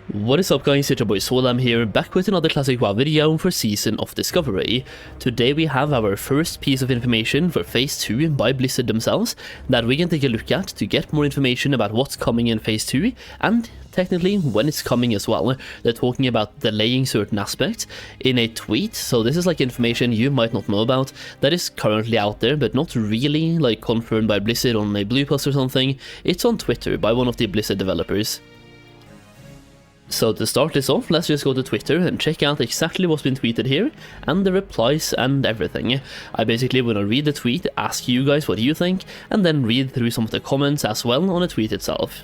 What is up guys, it's your boy Solheim here, back with another classic WoW video for Season of Discovery. Today we have our first piece of information for Phase 2 by Blizzard themselves that we can take a look at to get more information about what's coming in Phase 2 and technically when it's coming as well. They're talking about delaying certain aspects in a tweet, so this is like information you might not know about that is currently out there but not really like confirmed by Blizzard on a blue post or something. It's on Twitter by one of the Blizzard developers. So to start this off, let's just go to Twitter and check out exactly what's been tweeted here, and the replies and everything. I basically want to read the tweet, ask you guys what you think, and then read through some of the comments as well on the tweet itself.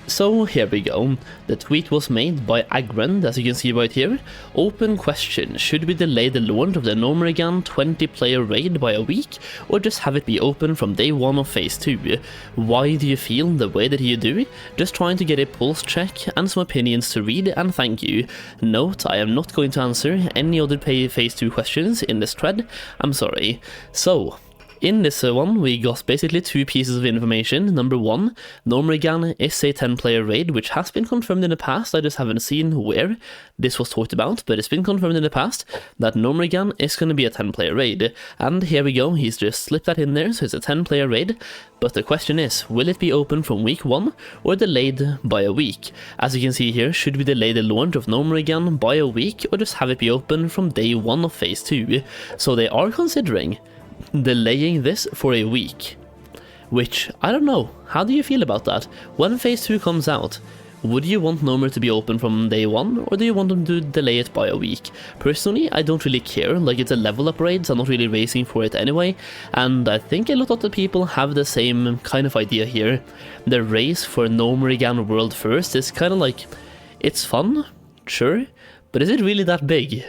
So here we go. The tweet was made by Agrand, as you can see right here. Open question: should we delay the launch of the Gnormrigan 20-player raid by a week, or just have it be open from day 1 of Phase 2? Why do you feel the way that you do? Just trying to get a pulse check and some opinions to read, and thank you. Note, I am not going to answer any other Phase 2 questions in this thread. I'm sorry. So, in this one, we got basically two pieces of information. Number one, Gnormrigan is a 10-player raid, which has been confirmed in the past. I just haven't seen where this was talked about, but it's been confirmed in the past that Gnormrigan is going to be a 10-player raid. And here we go, he's just slipped that in there, so it's a 10-player raid. But the question is, will it be open from week 1 or delayed by a week? As you can see here, should we delay the launch of Gnormrigan by a week or just have it be open from day 1 of Phase 2? So they are considering delaying this for a week, which I don't know. How do you feel about that? When Phase 2 comes out, would you want Gnomer to be open from day 1, or do you want them to delay it by a week? Personally, I don't really care. Like, it's a level up raid, so I'm not really racing for it anyway, and I think a lot of the people have the same kind of idea here. The race for Gnormrigan World First is kind of like, it's fun, sure, but is it really that big?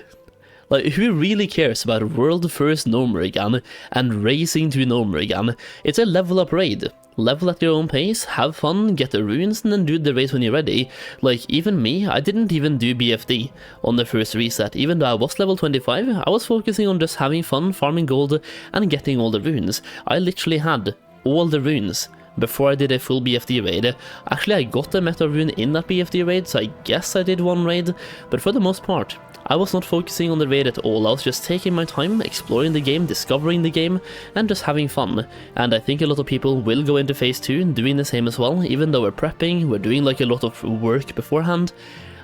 Like, who really cares about World First Gnormrigan and racing to Gnormrigan? It's a level up raid. Level at your own pace, have fun, get the runes, and then do the race when you're ready. Like, even me, I didn't even do BFD on the first reset. Even though I was level 25, I was focusing on just having fun, farming gold, and getting all the runes. I literally had all the runes before I did a full BFD raid. Actually, I got the meta rune in that BFD raid, so I guess I did one raid, but for the most part, I was not focusing on the raid at all. I was just taking my time, exploring the game, discovering the game, and just having fun. And I think a lot of people will go into Phase 2 doing the same as well. Even though we're prepping, we're doing like a lot of work beforehand,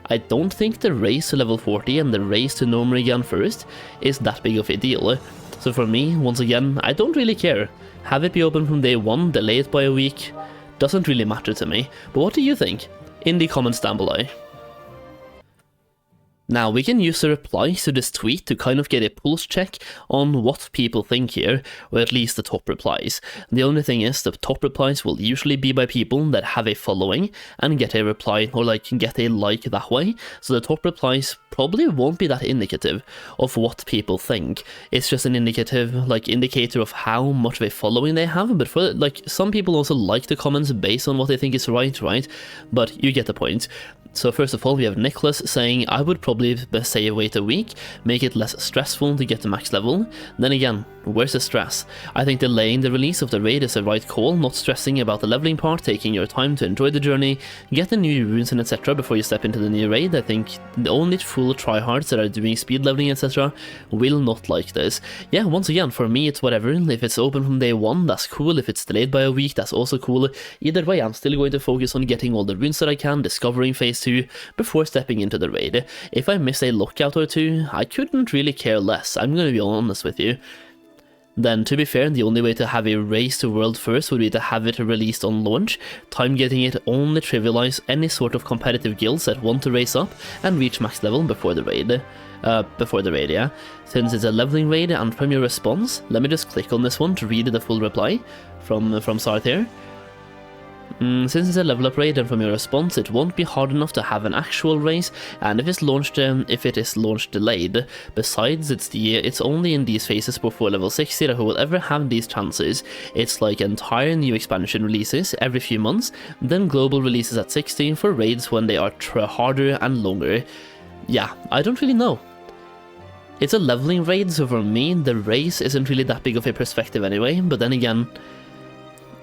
I don't think the race to level 40 and the race to Gnormrigan first is that big of a deal. So for me, once again, I don't really care. Have it be open from day 1, delay it by a week, doesn't really matter to me. But what do you think? In the comments down below. Now, we can use the replies to this tweet to kind of get a pulse check on what people think here, or at least the top replies. The only thing is, the top replies will usually be by people that have a following and get a reply, or like get a like that way, so the top replies probably won't be that indicative of what people think. It's just an indicator of how much of a following they have, but for like, some people also like the comments based on what they think is right, but you get the point. So first of all, we have Nicholas saying, I would probably say wait a week, make it less stressful to get to max level. Then again, where's the stress? I think delaying the release of the raid is a right call, not stressing about the leveling part, taking your time to enjoy the journey, get the new runes and etc. before you step into the new raid. I think the only full tryhards that are doing speed leveling etc. will not like this. Yeah, once again, for me it's whatever. If it's open from day 1, that's cool. If it's delayed by a week, that's also cool. Either way, I'm still going to focus on getting all the runes that I can, discovering Phase 2 before stepping into the raid. If I miss a lookout or two, I couldn't really care less, I'm going to be honest with you. Then, to be fair, the only way to have a race to World First would be to have it released on launch. Time getting it only trivialize any sort of competitive guilds that want to race up and reach max level before the raid. Yeah. Since it's a leveling raid, and from your response, let me just click on this one to read the full reply from Sarth here. Since it's a level up raid and from your response, it won't be hard enough to have an actual race, and if it is launched delayed. Besides, it's only in these phases before level 60 that who will ever have these chances. It's like entire new expansion releases every few months, then global releases at 60 for raids when they are harder and longer. Yeah, I don't really know. It's a leveling raid, so for me, the race isn't really that big of a perspective anyway, but then again,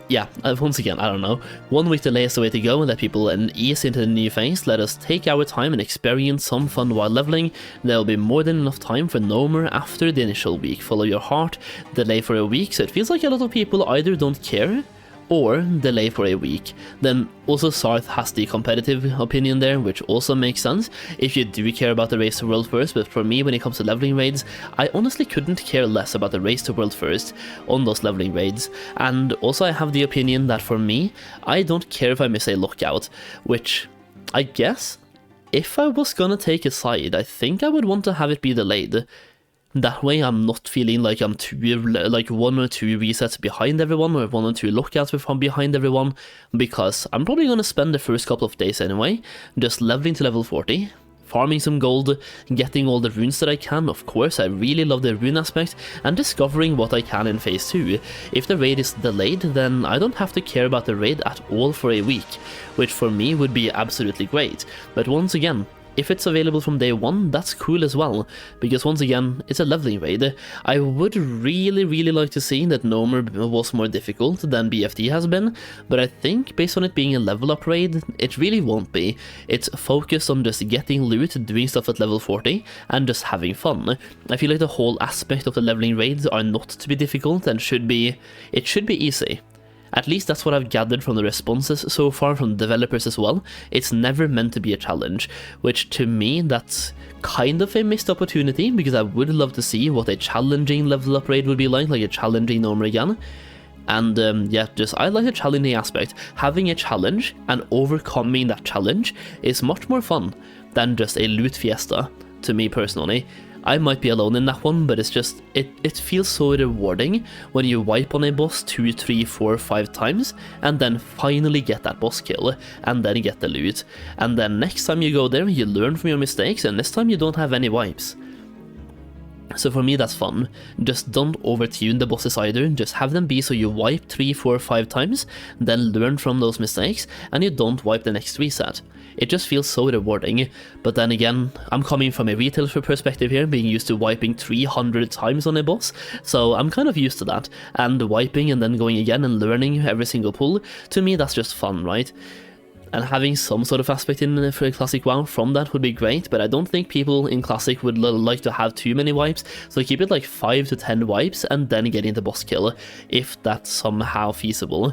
yeah, once again, I don't know. 1 week delay is the way to go and let people ease into the new phase. Let us take our time and experience some fun while leveling. There will be more than enough time for no more after the initial week. Follow your heart, delay for a week. So it feels like a lot of people either don't care or delay for a week. Then also Sarth has the competitive opinion there, which also makes sense if you do care about the race to world first, but for me, when it comes to leveling raids, I honestly couldn't care less about the race to world first on those leveling raids. And also I have the opinion that for me, I don't care if I miss a lockout, which I guess if I was gonna take a side, I think I would want to have it be delayed. That way I'm not feeling like I'm like 1 or 2 resets behind everyone or 1 or 2 lockouts behind everyone, because I'm probably going to spend the first couple of days anyway, just leveling to level 40, farming some gold, getting all the runes that I can. Of course, I really love the rune aspect, and discovering what I can in phase 2. If the raid is delayed, then I don't have to care about the raid at all for a week, which for me would be absolutely great. But once again, if it's available from day 1, that's cool as well, because once again, it's a leveling raid. I would really like to see that Nomer was more difficult than BFD has been, but I think based on it being a level up raid, it really won't be. It's focused on just getting loot, doing stuff at level 40, and just having fun. I feel like the whole aspect of the leveling raids are not to be difficult and should be easy. At least that's what I've gathered from the responses so far from the developers as well. It's never meant to be a challenge, which to me that's kind of a missed opportunity, because I would love to see what a challenging level up raid would be like a challenging Nomer again. And yeah, just I like the challenging aspect. Having a challenge and overcoming that challenge is much more fun than just a loot fiesta, to me personally. I might be alone in that one, but it's just, it feels so rewarding when you wipe on a boss 2, 3, 4, 5 times, and then finally get that boss kill, and then get the loot. And then next time you go there, you learn from your mistakes, and this time you don't have any wipes. So for me that's fun. Just don't overtune the bosses either, just have them be so you wipe 3, 4, 5 times, then learn from those mistakes, and you don't wipe the next reset. It just feels so rewarding, but then again, I'm coming from a retail perspective here, being used to wiping 300 times on a boss, so I'm kind of used to that, and wiping and then going again and learning every single pull, to me that's just fun, right? And having some sort of aspect in for a Classic WoW from that would be great, but I don't think people in Classic would like to have too many wipes, so keep it like 5 to 10 wipes and then getting the boss kill, if that's somehow feasible.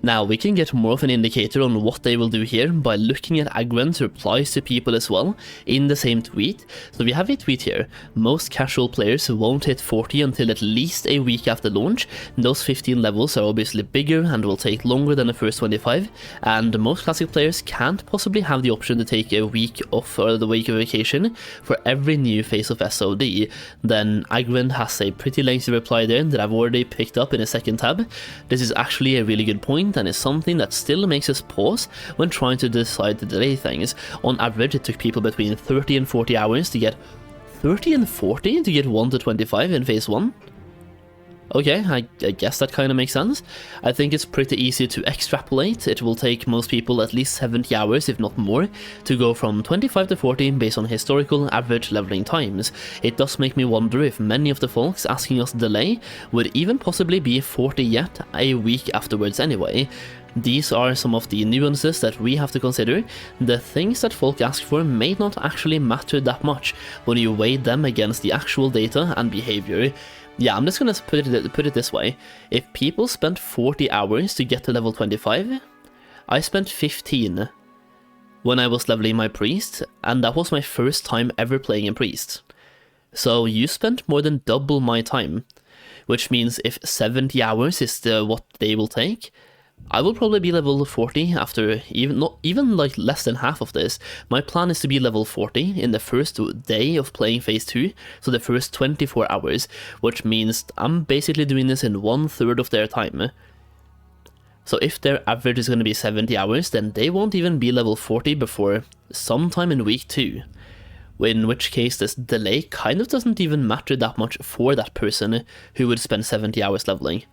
Now, we can get more of an indicator on what they will do here by looking at Agwen's replies to people as well in the same tweet. So we have a tweet here: most casual players won't hit 40 until at least a week after launch. Those 15 levels are obviously bigger and will take longer than the first 25, and most classic players can't possibly have the option to take a week off or the week of vacation for every new phase of SOD. Then Agwen has a pretty lengthy reply there that I've already picked up in a second tab. This is actually a really good point, and is something that still makes us pause when trying to decide to delay things. On average, it took people between 30 and 40 hours to get 30 and 40 to get 1 to 25 in phase 1. Okay, I guess that kind of makes sense. I think it's pretty easy to extrapolate. It will take most people at least 70 hours, if not more, to go from 25 to 40 based on historical average leveling times. It does make me wonder if many of the folks asking us to delay would even possibly be 40 yet a week afterwards anyway. These are some of the nuances that we have to consider. The things that folk ask for may not actually matter that much when you weigh them against the actual data and behavior. Yeah, I'm just gonna put it this way. If people spent 40 hours to get to level 25, I spent 15 when I was leveling my priest, and that was my first time ever playing in priest. So you spent more than double my time, which means if 70 hours is what they will take, I will probably be level 40 after even like less than half of this. My plan is to be level 40 in the first day of playing phase 2, so the first 24 hours, which means I'm basically doing this in 1/3 of their time. So if their average is going to be 70 hours, then they won't even be level 40 before sometime in week 2. In which case this delay kind of doesn't even matter that much for that person who would spend 70 hours leveling.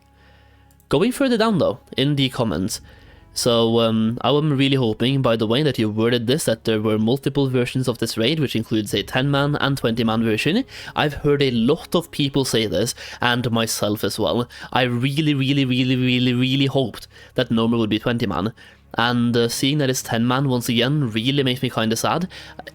Going further down though, in the comments, So I am really hoping, by the way, that you worded this, that there were multiple versions of this raid, which includes a 10-man and 20-man version. I've heard a lot of people say this, and myself as well. I really hoped that normal would be 20-man. And seeing that it's 10-man once again really makes me kinda sad.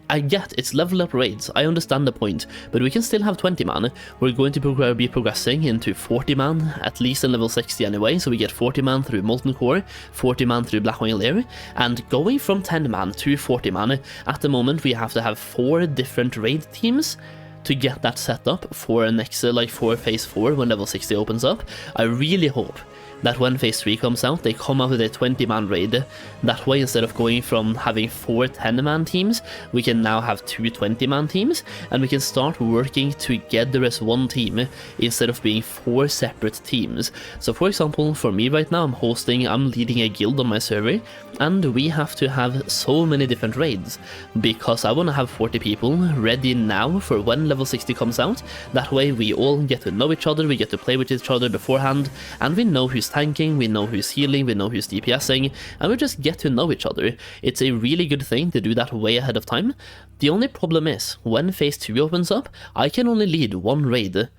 I get it's level up raids, I understand the point, but we can still have 20-man. We're going to be progressing into 40-man, at least in level 60 anyway, so we get 40-man through Molten Core, 40-man through Blackwing Lair, and going from 10-man to 40-man, at the moment we have to have 4 different raid teams to get that set up for next, for phase 4 when level 60 opens up. I really hope that when phase 3 comes out, they come out with a 20-man raid. That way, instead of going from having 4 10-man teams, we can now have 2 20-man teams, and we can start working together as one team instead of being 4 separate teams. So for example, for me right now, I'm leading a guild on my server, and we have to have so many different raids, because I want to have 40 people ready now for when level 60 comes out. That way we all get to know each other, we get to play with each other beforehand, and we know who's tanking, we know who's healing, we know who's DPSing, and we just get to know each other. It's a really good thing to do that way ahead of time. The only problem is, when phase 2 opens up, I can only lead 1 raid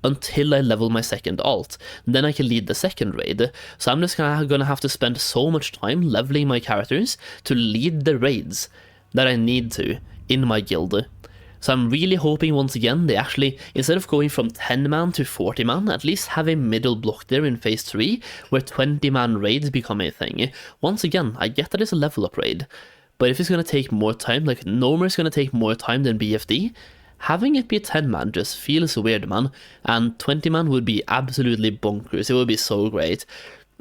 until I level my second alt. Then I can lead the second raid. So I'm just gonna have to spend so much time leveling my characters to lead the raids that I need to in my guild. So I'm really hoping once again they actually, instead of going from 10-man to 40-man, at least have a middle block there in phase 3 where 20-man raids become a thing. Once again, I get that it's a level up raid, but if it's going to take more time, like Normal is going to take more time than BFD, having it be 10-man just feels weird, man, and 20-man would be absolutely bonkers. It would be so great.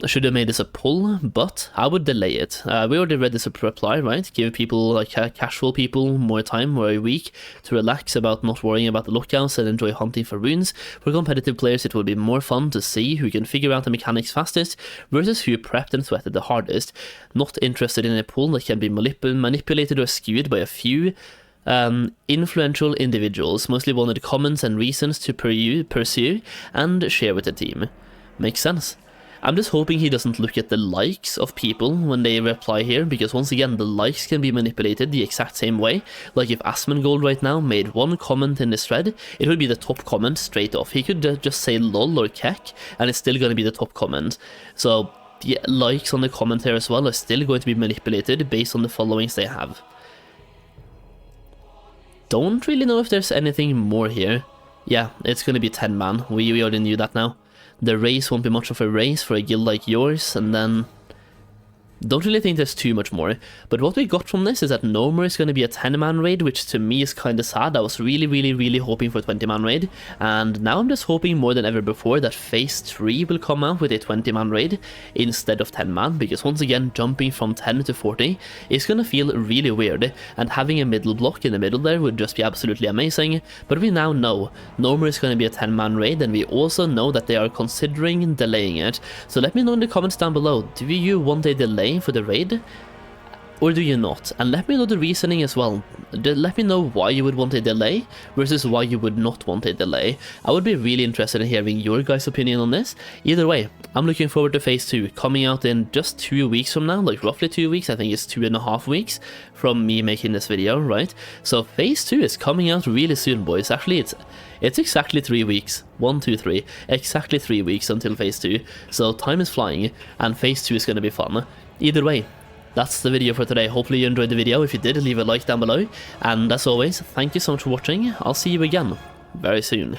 I should have made this a pull, but I would delay it. We already read this reply, right? Give people, like casual people, more time or a week to relax about not worrying about the lookouts and enjoy hunting for runes. For competitive players, it will be more fun to see who can figure out the mechanics fastest versus who prepped and sweated the hardest. Not interested in a pull that can be manipulated or skewed by a few influential individuals. Mostly wanted comments and reasons to pursue and share with the team. Makes sense. I'm just hoping he doesn't look at the likes of people when they reply here, because once again, the likes can be manipulated the exact same way. Like if Asmongold right now made 1 comment in this thread, it would be the top comment straight off. He could just say lol or kek, and it's still going to be the top comment. So the likes on the comment here as well are still going to be manipulated based on the followings they have. Don't really know if there's anything more here. Yeah, it's going to be 10-man. We already knew that now. The race won't be much of a race for a guild like yours, and then don't really think there's too much more. But what we got from this is that No More is going to be a 10-man raid, which to me is kind of sad. I was really hoping for a 20-man raid, and now I'm just hoping more than ever before that phase 3 will come out with a 20-man raid instead of 10-man, because once again, jumping from 10 to 40 is going to feel really weird, and having a middle block in the middle there would just be absolutely amazing. But we now know No More is going to be a 10-man raid, and we also know that they are considering delaying it. So let me know in the comments down below, do you want a delay for the raid, or do you not? And let me know the reasoning as well. Let me know why you would want a delay versus why you would not want a delay. I would be really interested in hearing your guys' opinion on this. Either way, I'm looking forward to phase 2 coming out in just 2 weeks from now, like roughly 2 weeks. I think it's 2.5 weeks from me making this video, right? So phase 2 is coming out really soon, boys. Actually, it's exactly 3 weeks. 1, 2, 3. Exactly 3 weeks until phase 2. So time is flying, and phase 2 is going to be fun. Either way, that's the video for today. Hopefully you enjoyed the video. If you did, leave a like down below. And as always, thank you so much for watching. I'll see you again very soon.